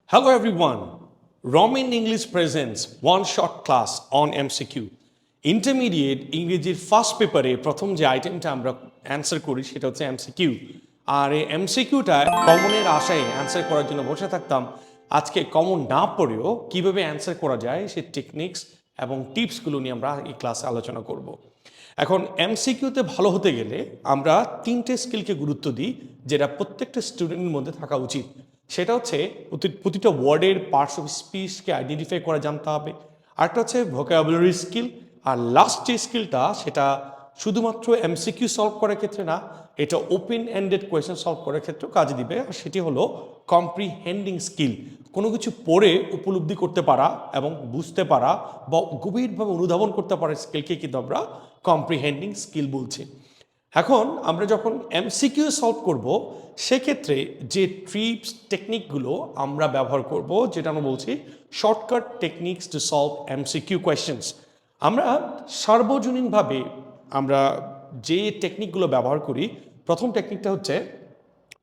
Hello everyone. Roman English presents one short class on MCQ. Intermediate ইংরেজির first পেপারে প্রথম যে আইটেমটা আমরা অ্যান্সার করি সেটা হচ্ছে এমসিকিউ। আর এই এমসিকিউটা কমনের আশায় অ্যান্সার করার জন্য বসে থাকতাম। আজকে কমন না পড়েও কীভাবে অ্যান্সার করা যায় সেই টেকনিক্স এবং টিপসগুলো নিয়ে আমরা এই ক্লাসে আলোচনা করব। এখন এমসিকিউতে ভালো হতে গেলে আমরা তিনটে স্কিলকে গুরুত্ব দিই, যেটা প্রত্যেকটা স্টুডেন্টের মধ্যে থাকা উচিত। সেটা হচ্ছে প্রতিটা ওয়ার্ডের পার্টস অফ স্পিচকে আইডেন্টিফাই করা জানতে হবে। আরেকটা হচ্ছে ভোকাবুলারি স্কিল। আর লাস্ট যে স্কিলটা সেটা শুধুমাত্র এমসিকিউ সলভ করার ক্ষেত্রে না, এটা ওপেন এন্ডেড কোয়েশ্চেন সলভ করার ক্ষেত্রেও কাজে দিবে। আর সেটি হলো কম্প্রিহেন্ডিং স্কিল। কোনো কিছু পড়ে উপলব্ধি করতে পারা এবং বুঝতে পারা বা গভীরভাবে অনুধাবন করতে পারার স্কিলকে কিন্তু আমরা কম্প্রিহেন্ডিং স্কিল বলছি। এখন আমরা যখন এমসিকিউ সলভ করব সেক্ষেত্রে যে ট্রিপস টেকনিকগুলো আমরা ব্যবহার করব, যেটা আমরা বলছি shortcut techniques to solve MCQ questions. আমরা সার্বজনীনভাবে আমরা যে টেকনিকগুলো ব্যবহার করি, প্রথম টেকনিকটা হচ্ছে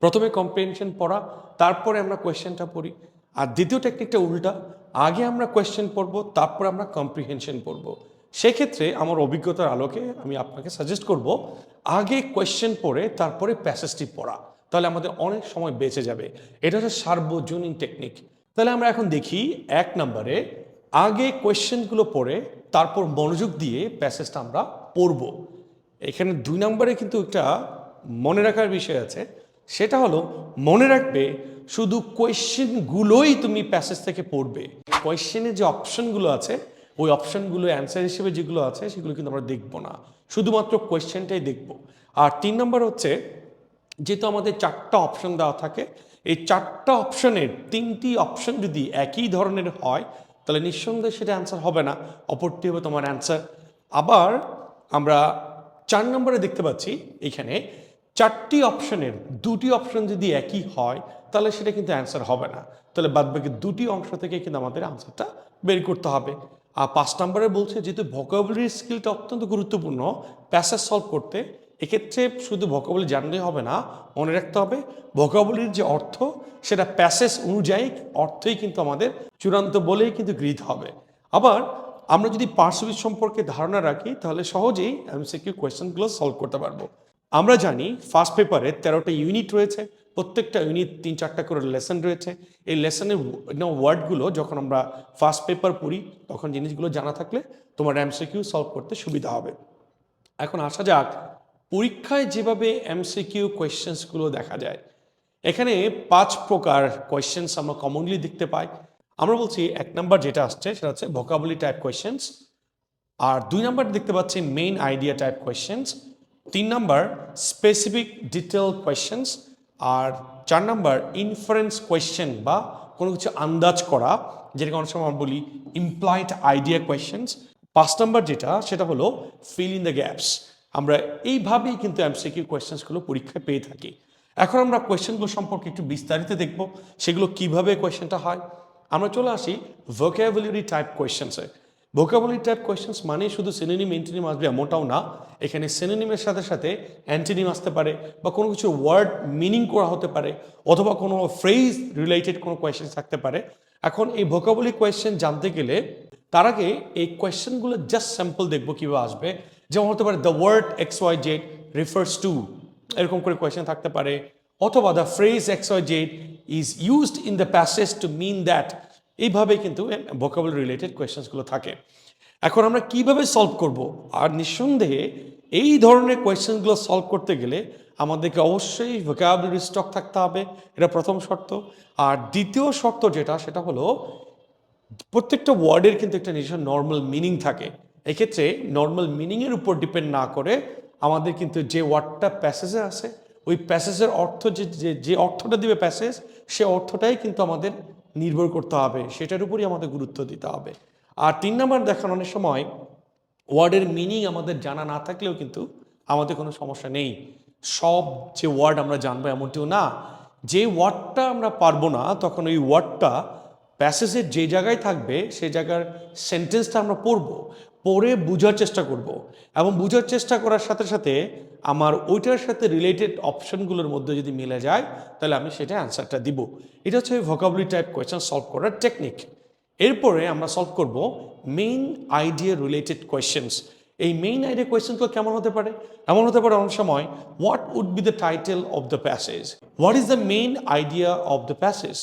প্রথমে কম্প্রিহেনশন পড়া, তারপরে আমরা কোয়েশ্চেনটা পড়ি। আর দ্বিতীয় টেকনিকটা উল্টা, আগে আমরা কোয়েশ্চেন পড়বো, তারপরে আমরা কম্প্রিহেনশন পড়বো। সেক্ষেত্রে আমার অভিজ্ঞতার আলোকে আমি আপনাকে সাজেস্ট করব আগে কোয়েশ্চেন পড়ে তারপরে প্যাসেজটি পড়া, তাহলে আমাদের অনেক সময় বেঁচে যাবে। এটা হচ্ছে সার্বজনীন টেকনিক। তাহলে আমরা এখন দেখি 1 নম্বরে আগে কোয়েশ্চেনগুলো পড়ে তারপর মনোযোগ দিয়ে প্যাসেজটা আমরা পড়ব। এখানে 2 নম্বরে কিন্তু একটা মনে রাখার বিষয় আছে, সেটা হলো মনে রাখবে শুধু কোয়েশ্চেনগুলোই তুমি প্যাসেজ থেকে পড়বে। কোয়েশ্চেনের যে অপশনগুলো আছে ওই অপশনগুলো অ্যান্সার হিসেবে যেগুলো আছে সেগুলো কিন্তু আমরা দেখবো না, শুধুমাত্র কোয়েশ্চেনটাই দেখব। আর 3 নম্বর হচ্ছে, যেহেতু আমাদের 4টা অপশন দেওয়া থাকে, এই 4টা অপশনের 3টি অপশন যদি একই ধরনের হয় তাহলে নিঃসন্দেহে সেটা অ্যান্সার হবে না, অপরটি হবে তোমার অ্যান্সার। আবার আমরা 4 নম্বরে দেখতে পাচ্ছি এখানে 4টি অপশনের 2টি অপশন যদি একই হয় তাহলে সেটা কিন্তু অ্যান্সার হবে না, তাহলে বাদবাকি 2টি অংশ থেকে কিন্তু আমাদের আনসারটা বের করতে হবে। আর 5 নম্বরে বলছে যেহেতু ভোকাবুলারি স্কিলটা অত্যন্ত গুরুত্বপূর্ণ প্যাসেজ সলভ করতে, এক্ষেত্রে শুধু ভোকাবুলারি জানলেই হবে না, মনে রাখতে হবে ভোকাবুলারির যে অর্থ সেটা প্যাসেজ অনুযায়ী অর্থই কিন্তু আমাদের চূড়ান্ত বলেই কিন্তু গৃহীত হবে। আবার আমরা যদি পার্শ্ববিদ সম্পর্কে ধারণা রাখি তাহলে সহজেই এমসিকিউ কোয়েশ্চেনগুলো সলভ করতে পারবো। আমরা জানি ফার্স্ট পেপারে 13টা ইউনিট রয়েছে, প্রত্যেকটা ইউনিট 3-4টা করে লেসন রয়েছে। এই লেসনের ওয়ার্ডগুলো যখন আমরা ফার্স্ট পেপার পড়ি তখন জিনিসগুলো জানা থাকলে তোমার এমসিকিউ সলভ করতে সুবিধা হবে। এখন আসা যাক পরীক্ষায় যেভাবে এমসিকিউ কোয়েশ্চেন্সগুলো দেখা যায়। এখানে 5 প্রকার কোয়েশ্চেন্স আমরা কমনলি দেখতে পাই। আমরা বলছি 1 নাম্বার যেটা আসছে সেটা হচ্ছে ভোকাবুলারি টাইপ কোয়েশ্চেন্স। আর 2 নাম্বার দেখতে পাচ্ছি main idea type questions. 3 number specific detail questions. আর 4 নাম্বার ইনফারেন্স কোয়েশ্চেন বা কোনো কিছু আন্দাজ করা, যেটাকে অনেক সময় আমরা বলি ইমপ্লয়েড আইডিয়া কোয়েশ্চেন্স। 5 নাম্বার যেটা সেটা হলো ফিল ইন দ্য গ্যাপস। আমরা এইভাবেই কিন্তু এমসিকিউ কোয়েশ্চেন্সগুলো পরীক্ষায় পেয়ে থাকি। এখন আমরা কোয়েশ্চেনগুলো সম্পর্কে একটু বিস্তারিত দেখব, সেগুলো কিভাবে কোয়েশ্চেনটা হয়। আমরা চলে আসি ভোকাবুলারি টাইপ কোয়েশ্চেন্সে। ভোকাবুলারি টাইপ কোয়েশ্চেন্স মানে শুধু সিনোনিম অ্যান্টোনিম আসবে এমনটাও না, এখানে সিনোনিমের সাথে সাথে অ্যান্টোনিম আসতে পারে বা কোনো কিছু ওয়ার্ড মিনিং করা হতে পারে অথবা কোনো ফ্রেজ রিলেটেড কোনো কোয়েশ্চেন থাকতে পারে। এখন এই ভোকাবুলারি কোয়েশ্চেন জানতে গেলে তার আগে এই কোয়েশ্চেনগুলো জাস্ট স্যাম্পল দেখবো কীভাবে আসবে। যেমন হতে পারে the word XYZ refers to, এরকম করে কোয়েশ্চেন থাকতে পারে, অথবা the phrase XYZ is used in the passage to mean that. এইভাবে কিন্তু ভোকাবুলারি রিলেটেড কোয়েশ্চেন্সগুলো থাকে। এখন আমরা কিভাবে সলভ করব? আর নিঃসন্দেহে এই ধরনের কোয়েশ্চেনগুলো সলভ করতে গেলে আমাদেরকে অবশ্যই ভোকাবুলারি স্টক থাকতে হবে, এটা প্রথম শর্ত। আর দ্বিতীয় শর্ত যেটা সেটা হলো প্রত্যেকটা ওয়ার্ডের কিন্তু একটা নিজস্ব নর্মাল মিনিং থাকে। এক্ষেত্রে নর্মাল মিনিংয়ের উপর ডিপেন্ড না করে আমাদের কিন্তু যে ওয়ার্ডটা প্যাসেজে আছে ওই প্যাসেজের অর্থ যে অর্থটা দিবে প্যাসেজ, সে অর্থটাই কিন্তু আমাদের নির্ভর করতে হবে, সেটার উপরই আমাদের গুরুত্ব দিতে হবে। আর 3 নাম্বার দেখার অনেক সময় ওয়ার্ডের মিনিং আমাদের জানা না থাকলেও কিন্তু আমাদের কোনো সমস্যা নেই। সব যে ওয়ার্ড আমরা জানবো এমনটিও না। যে ওয়ার্ডটা আমরা পারবো না তখন ওই ওয়ার্ডটা প্যাসেজের যে জায়গায় থাকবে সেই জায়গার সেন্টেন্সটা আমরা পড়বো, পড়ে বোঝার চেষ্টা করব এবং বোঝার চেষ্টা করার সাথে সাথে আমার ওইটার সাথে রিলেটেড অপশনগুলোর মধ্যে যদি মিলে যায় তাহলে আমি সেটা অ্যান্সারটা দিব। এটা হচ্ছে ভোকাবুলারি টাইপ কোয়েশ্চেন সলভ করার টেকনিক। এরপরে আমরা সলভ করব মেইন আইডিয়া রিলেটেড কোয়েশ্চেন্স। এই মেইন আইডিয়া কোয়েশ্চেনগুলো কেমন হতে পারে? এমন হতে পারে অনেক সময়, what would be the title of the passage, what is the main idea of the passage,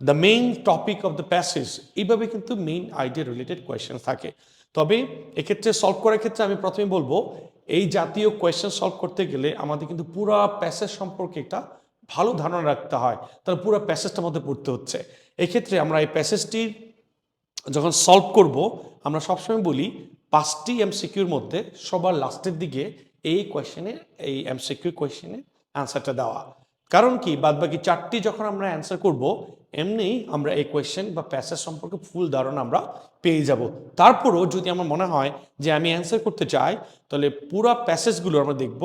the main topic of the passage. এইভাবে কিন্তু মেইন আইডিয়া রিলেটেড কোয়েশ্চেন থাকে। তবে এক্ষেত্রে সলভ করার ক্ষেত্রে আমি প্রথমে বলবো, এই জাতীয় কোয়েশ্চেন সলভ করতে গেলে আমাদের কিন্তু পুরো প্যাসেজ সম্পর্কে একটা ভালো ধারণা রাখতে হয়, তাহলে পুরো প্যাসেজটার মধ্যে পড়তে হচ্ছে। এক্ষেত্রে আমরা এই প্যাসেজটির যখন সলভ করব আমরা সবসময় বলি 5টি এমসিকিউর মধ্যে সবার লাস্টের দিকে এই কোয়েশ্চেনে, এই এমসিকিউ কোয়েশ্চেনে অ্যান্সারটা দেওয়া। কারণ কি, বাদবাকি 4টি যখন আমরা অ্যান্সার করব এমনি আমরা এই কোয়েশ্চেন বা প্যাসেজ সম্পর্কে ফুল ধারণা আমরা পেয়ে যাব। তারপরও যদি আমার মনে হয় যে আমি অ্যান্সার করতে চাই, তাহলে পুরো প্যাসেজগুলো আমরা দেখব।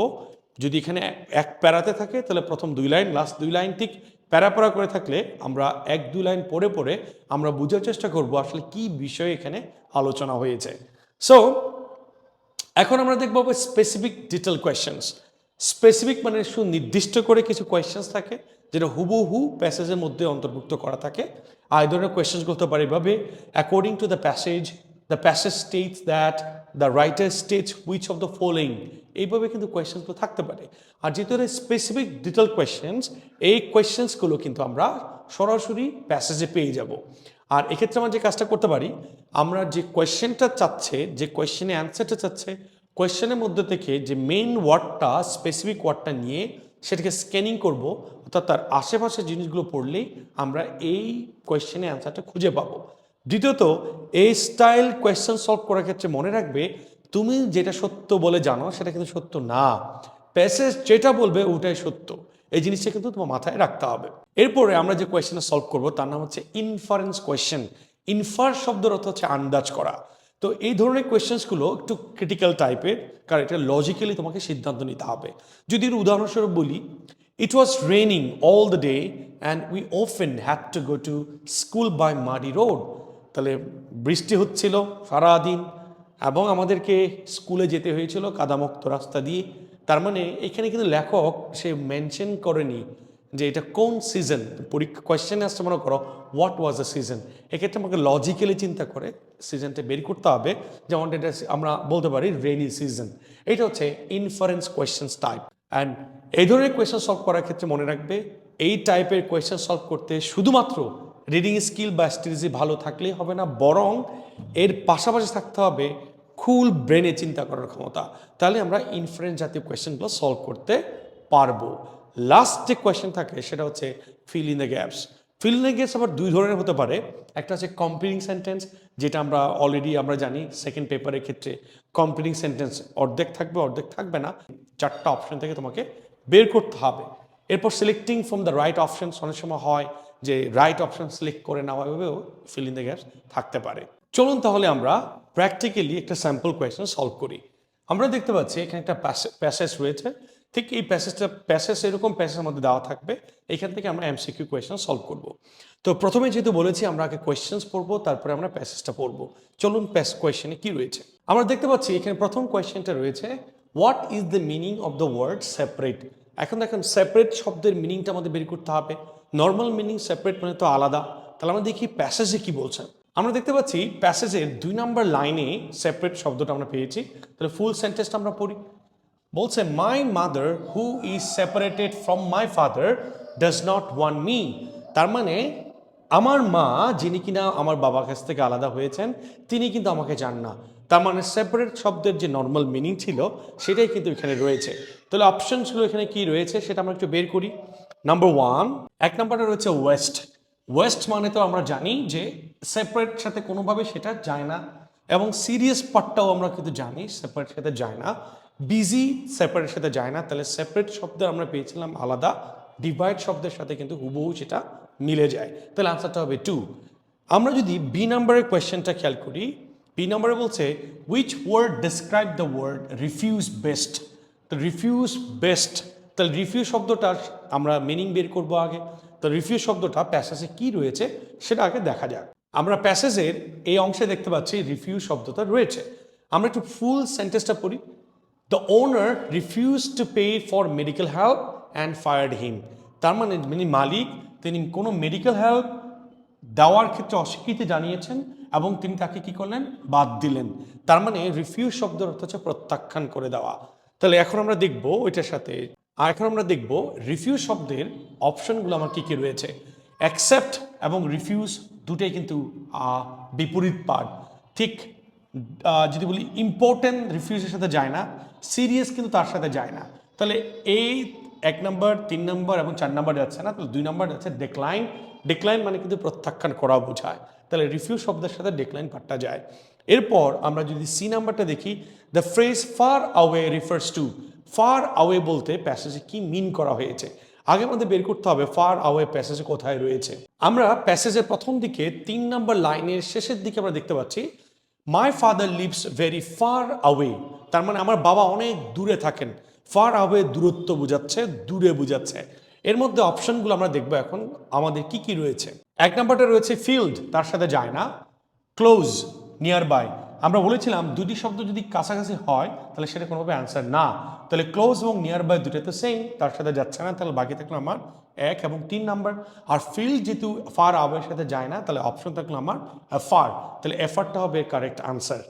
যদি এখানে এক প্যারাতে থাকে তাহলে প্রথম 2 লাইন, লাস্ট 2 লাইন ঠিক প্যারা করে থাকলে আমরা 1-2 লাইন পড়ে পড়ে আমরা বোঝার চেষ্টা করব আসলে কি বিষয় এখানে আলোচনা হয়েছে। সো এখন আমরা দেখব স্পেসিফিক ডিটেল কোয়েশ্চেন্স। স্পেসিফিক মানে সুনির্দিষ্ট করে কিছু কোয়েশ্চেন্স থাকে যেটা হুবহু প্যাসেজের মধ্যে অন্তর্ভুক্ত করা থাকে। আর এই ধরনের কোয়েশ্চেন্সগুলো হতে পারে এভাবে, according to the passage states that the writer states which of the following. এইভাবে কিন্তু কোয়েশ্চেন্সগুলো থাকতে পারে। আর যেহেতু স্পেসিফিক ডিটেল কোয়েশ্চেন্স, এই কোয়েশ্চেন্সগুলো কিন্তু আমরা সরাসরি প্যাসেজে পেয়ে যাব। আর এক্ষেত্রে আমরা যে কাজটা করতে পারি, আমরা যে কোয়েশ্চেনটা চাচ্ছে, যে কোয়েশ্চেনে অ্যান্সারটা চাচ্ছে, কোয়েশ্চেনের মধ্যে থেকে যে মেইন ওয়ার্ডটা, স্পেসিফিক ওয়ার্ডটা নিয়ে সেটাকে স্ক্যানিং করব, অর্থাৎ তার আশেপাশে জিনিসগুলো পড়লেই আমরা এই কোয়েশ্চেনের অ্যান্সারটা খুঁজে পাবো। দ্বিতীয়ত, এই স্টাইল কোয়েশ্চেন সলভ করার ক্ষেত্রে মনে রাখবে, তুমি যেটা সত্য বলে জানো সেটা কিন্তু সত্য না, প্যাসেজ যেটা বলবে ওটাই সত্য। এই জিনিসটা কিন্তু তোমার মাথায় রাখতে হবে। এরপরে আমরা যে কোয়েশ্চেনটা সলভ করবো তার নাম হচ্ছে ইনফারেন্স কোয়েশ্চেন। ইনফার শব্দের অর্থ হচ্ছে আন্দাজ করা। তো এই ধরনের কোয়েশ্চেন্সগুলো একটু ক্রিটিক্যাল টাইপের, কারণ এটা লজিক্যালি তোমাকে সিদ্ধান্ত নিতে হবে। যদি উদাহরণস্বরূপ বলি, it was raining all the day and we often had to go to school by muddy road. তাহলে বৃষ্টি হচ্ছিল সারাদিন এবং আমাদেরকে স্কুলে যেতে হয়েছিল কাদামুক্ত রাস্তা দিয়ে। তার মানে এখানে কিন্তু লেখক সে মেনশন করেনি যে এটা কোন সিজন। পরীক্ষা কোয়েশ্চেনে আসছে, মনে করো হোয়াট ওয়াজ দ্য সিজন, এক্ষেত্রে আমাকে লজিক্যালি চিন্তা করে সিজনটা বের করতে হবে। যেমন এটা আমরা বলতে পারি রেইনি সিজন। এটা হচ্ছে ইনফারেন্স কোয়েশ্চেন্স টাইপ। অ্যান্ড এই ধরনের কোয়েশ্চেন সলভ করার ক্ষেত্রে মনে রাখবে, এই টাইপের কোয়েশ্চেন সলভ করতে শুধুমাত্র রিডিং স্কিল বা স্ট্র্যাটেজি ভালো থাকলেই হবে না, বরং এর পাশাপাশি থাকতে হবে খুল ব্রেনে চিন্তা করার ক্ষমতা। তাহলে আমরা ইনফারেন্স জাতীয় কোয়েশ্চেনগুলো সলভ করতে পারবো। লাস্ট যে কোয়েশ্চেন থাকে সেটা হচ্ছে fill in the gaps. Fill in the gaps আবার 2 ধরনের হতে পারে। একটা হচ্ছে কম্প্লিটিং সেন্টেন্স, যেটা আমরা অলরেডি আমরা জানি সেকেন্ড পেপারের ক্ষেত্রে কম্প্লিটিং সেন্টেন্স অর্ধেক থাকবে অর্ধেক থাকবে না, 4টা অপশন থেকে তোমাকে বের করতে হবে। এরপর selecting from the right options, অনেক সময় হয় যে রাইট অপশন সিলেক্ট করে নেওয়া এভাবেও ফিল ইন দ্য গ্যাপস থাকতে পারে। চলুন তাহলে আমরা প্র্যাকটিক্যালি একটা স্যাম্পল কোয়েশ্চেন সলভ করি। আমরা দেখতে পাচ্ছি এখানে একটা প্যাসেজ রয়েছে। ঠিক এই প্যাসেজ এরকম প্যাসেজের মধ্যে দেওয়া থাকবে। এখান থেকে আমরা এমসিকিউ কোয়েশ্চেন সলভ করব। তো প্রথমে যেহেতু বলেছি আমরা আগে কোয়েশ্চেন্স পড়বো, তারপরে আমরা প্যাসেজটা পড়বো। চলুন কোয়েশ্চেনে কি রয়েছে আমরা দেখতে পাচ্ছি। এখানে প্রথম কোয়েশ্চেনটা রয়েছে, what is the meaning of the word separate. এখন দেখেন সেপারেট শব্দের মিনিংটা আমাদের বের করতে হবে। নর্মাল মিনিং, সেপারেট মানে তো আলাদা। তাহলে আমরা দেখি প্যাসেজে কি বলছেন। আমরা দেখতে পাচ্ছি প্যাসেজের 2 নম্বর লাইনে সেপারেট শব্দটা আমরা পেয়েছি। তাহলে ফুল সেন্টেন্সটা আমরা পড়ি। বলছে, my mother who is separated from my father does not want me. তার মানে আমার মা, যিনি কিনা আমার বাবার কাছ থেকে আলাদা হয়েছেন, তিনি কিন্তু আমাকে চান না। তার মানে সেপারেট শব্দের যে নর্মাল মিনিং ছিল সেটাই কিন্তু এখানে রয়েছে। তাহলে অপশনসগুলো এখানে কি রয়েছে সেটা আমরা একটু বের করি। নাম্বার 1, 1 নম্বরটা রয়েছে ওয়েস্ট। ওয়েস্ট মানে তো আমরা জানি যে সেপারেট সাথে কোনোভাবে সেটা যায় না, এবং সিরিয়াস পার্টটাও আমরা কিন্তু জানি সেপারেট সাথে যায় না। বিজি সেপারেট সাথে যায় না। তাহলে সেপারেট শব্দ আমরা পেয়েছিলাম আলাদা, ডিভাইড শব্দের সাথে কিন্তু হুবহু সেটা মিলে যায়। তাহলে আনসারটা হবে 2। আমরা যদি বি নাম্বারের কোয়েশ্চেনটা খেয়াল করি, বি নাম্বারে বলছে, which word describe the word refuse best. তো রিফিউজ বেস্ট, তাহলে রিফিউজ শব্দটার আমরা মিনিং বের করবো আগে। তো রিফিউজ শব্দটা প্যাসেজে কি রয়েছে সেটা আগে দেখা যাক। আমরা প্যাসেজের এই অংশে দেখতে পাচ্ছি রিফিউজ শব্দটা রয়েছে। আমরা একটু ফুল সেন্টেন্সটা পড়ি। The owner refuse to pay for medical help and fired him. তার মানে মালিক তিনি কোনো মেডিকেল হেল্প দেওয়ার ক্ষেত্রে অস্বীকৃতি জানিয়েছেন এবং তিনি তাকে কি করলেন, বাদ দিলেন। তার মানে রিফিউজ শব্দের অর্থ হচ্ছে প্রত্যাখ্যান করে দেওয়া। তাহলে এখন আমরা দেখব ওইটার সাথে, আর এখন আমরা দেখব রিফিউজ শব্দের অপশনগুলো আমার কি কি রয়েছে। অ্যাকসেপ্ট এবং রিফিউজ দুটোই কিন্তু বিপরীত পার্ট। ঠিক যদি বলি ইম্পর্টেন্ট রিফিউজের সাথে যায় না, সিরিয়াস কিন্তু তার সাথে যায় না। তাহলে এই 1 নম্বর 3 নম্বর এবং 4 নম্বর যাচ্ছে না, তাহলে 2 নম্বর যাচ্ছে ডিক্লাইন। ডিক্লাইন মানে কিন্তু প্রত্যাখ্যান করা বোঝায়, তাহলে রিফিউজ শব্দের সাথে ডিক্লাইন পার্টটা যায়। এরপর আমরা যদি সি নাম্বারটা দেখি, the phrase far away refers to. Far away বলতে প্যাসেজে কি মিন করা হয়েছে, আগে আমাদের বের করতে হবে ফার আওয়ে প্যাসেজে কোথায় রয়েছে। আমরা প্যাসেজের প্রথম দিকে 3 নম্বর লাইনের শেষের দিকে আমরা দেখতে পাচ্ছি my father lives very far away. তার মানে আমার বাবা অনেক দূরে থাকেন। ফার আওয়ে দূরত্ব বোঝাচ্ছে, দূরে বোঝাচ্ছে। এর মধ্যে অপশনগুলো আমরা দেখবো এখন আমাদের কি কি রয়েছে। 1 নম্বরটা রয়েছে ফিল্ড, তার সাথে যায় না। Close, nearby. আমরা বলেছিলাম দুটি শব্দ যদি কাছাকাছি হয় তাহলে সেটা কোনোভাবে অ্যান্সার না। তাহলে ক্লোজ এবং নিয়ার বাই দুটো তো সেম, তার সাথে যাচ্ছে না, তাহলে বাকি থাকলো আমার 1 এবং 3 নাম্বার। আর ফিল্ড যেহেতু ফার আওয়ের সাথে যায় না, তাহলে অপশন থাকলো আমার ফার, তাহলে এফারটা হবে কারেক্ট আনসার।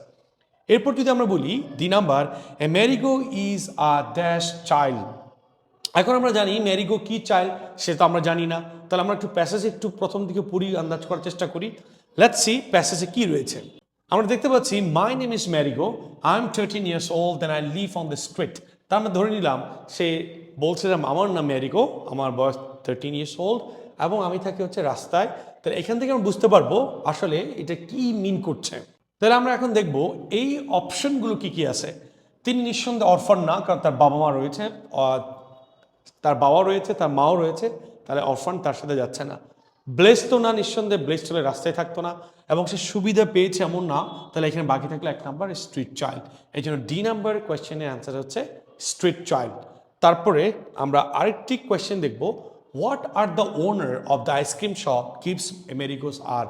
এরপর যদি আমরা বলি 2 number, A merry-go is a dash child. এখন আমরা জানি ম্যারিগো কি চাইল্ড, সেটা আমরা জানি না। তাহলে আমরা একটু প্যাসেজে একটু প্রথম দিকে পড়ি, আন্দাজ করার চেষ্টা করি। লেটস সি প্যাসেজে কি রয়েছে। আমরা দেখতে পাচ্ছি my name is Marigo, I am 13 years old then I live on the street. তার আমরা ধরে নিলাম সে বলছে যে আমার নাম ম্যারিগো, আমার বয়স 13 ইয়ার্স ওল্ড এবং আমি থাকি হচ্ছে রাস্তায়। তাহলে এখান থেকে আমরা বুঝতে পারবো আসলে এটা কি মিন করছে। তাহলে আমরা এখন দেখব এই অপশনগুলো কি কি আছে। তিনি নিঃসন্দেহে অরফান না, কারণ তার বাবা মা রয়েছে, তার বাবা রয়েছে, তার মাও রয়েছে, তাহলে অরফান তার সাথে যাচ্ছে না। ব্লেস তো না, নিঃসন্দেহে ব্লেস হলে রাস্তায় থাকতো না এবং সে সুবিধা পেয়েছে এমন না, তাহলে এখানে বাকি থাকলো 1 নাম্বার স্ট্রিট চাইল্ড। এই জন্য ডি নাম্বার কোয়েশ্চেনের অ্যান্সার হচ্ছে স্ট্রিট চাইল্ড। তারপরে আমরা আরেকটি কোয়েশ্চেন দেখব, what are the owner of the ice cream shop keeps marigolds are.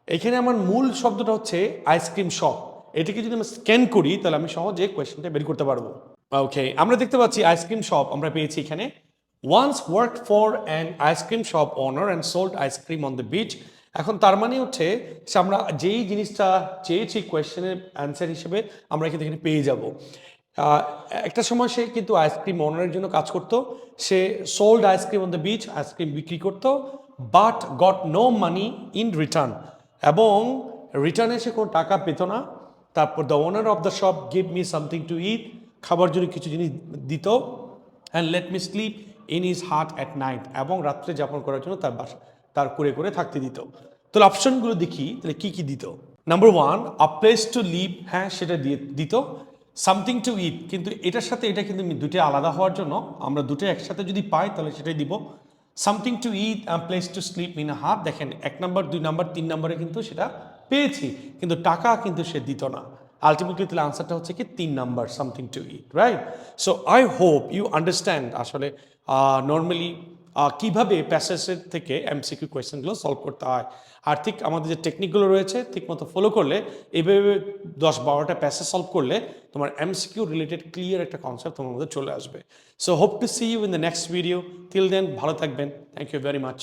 এখানে আমার মূল শব্দটা হচ্ছে আইসক্রিম শপ। এটাকে যদি আমি স্ক্যান করি তাহলে আমি সহজে কোয়েশ্চেনটা বের করতে পারবো। ওকে, আমরা দেখতে পাচ্ছি আইসক্রিম শপ আমরা পেয়েছি এখানে। Once work for an ice cream shop owner and sold ice cream on the beach. এখন তার মানে হচ্ছে আমরা যেই জিনিসটা চেয়েছি কোয়েশ্চেনের অ্যান্সার হিসেবে আমরা এখানে পেয়ে যাব। একটা সময় সে কিন্তু আইসক্রিম ওনারের জন্য কাজ করতো, সে sold ice cream on the beach, ice cream বিক্রি করতো, but got no money in return, এবং রিটার্নে সে কোনো টাকা পেত না। তারপর the owner of the shop give me something to eat, খাবার জন্য কিছু জিনিস দিত, and let me sleep in his hut at night, এবং রাত্রে যাপন করার জন্য তার করে থাকতে দিত। তাহলে অপশনগুলো দেখি তাহলে কি কি দিত। Number 1 a place to live, হ্যাঁ সেটা দিত। সামথিং টু ইট, কিন্তু এটার সাথে এটা কিন্তু দুটো আলাদা হওয়ার জন্য আমরা দুটো একসাথে যদি পাই তাহলে সেটাই দিব। Something to it and place to sleep in a heart, দেখেন 1 নাম্বার 2 নাম্বার 3 নাম্বারে কিন্তু সেটা পেয়েছি, কিন্তু টাকা কিন্তু সে দিত না। আলটিমেটলি তাহলে আনসারটা হচ্ছে কি 3 number, something to eat, right. So I hope you understand আসলে নর্মালি কীভাবে প্যাসেজের থেকে এমসিকিউ কোয়েশ্চেনগুলো সলভ করতে হয়। আর ঠিক আমাদের যে টেকনিকগুলো রয়েছে ঠিক মতো ফলো করলে, এইভাবে 10-12টা প্যাসেজ সলভ করলে তোমার এমসিকিউ রিলেটেড ক্লিয়ার একটা কনসেপ্ট তোমার মধ্যে চলে আসবে। So hope to see you in the next video. Till then ভালো থাকবেন। Thank you very much.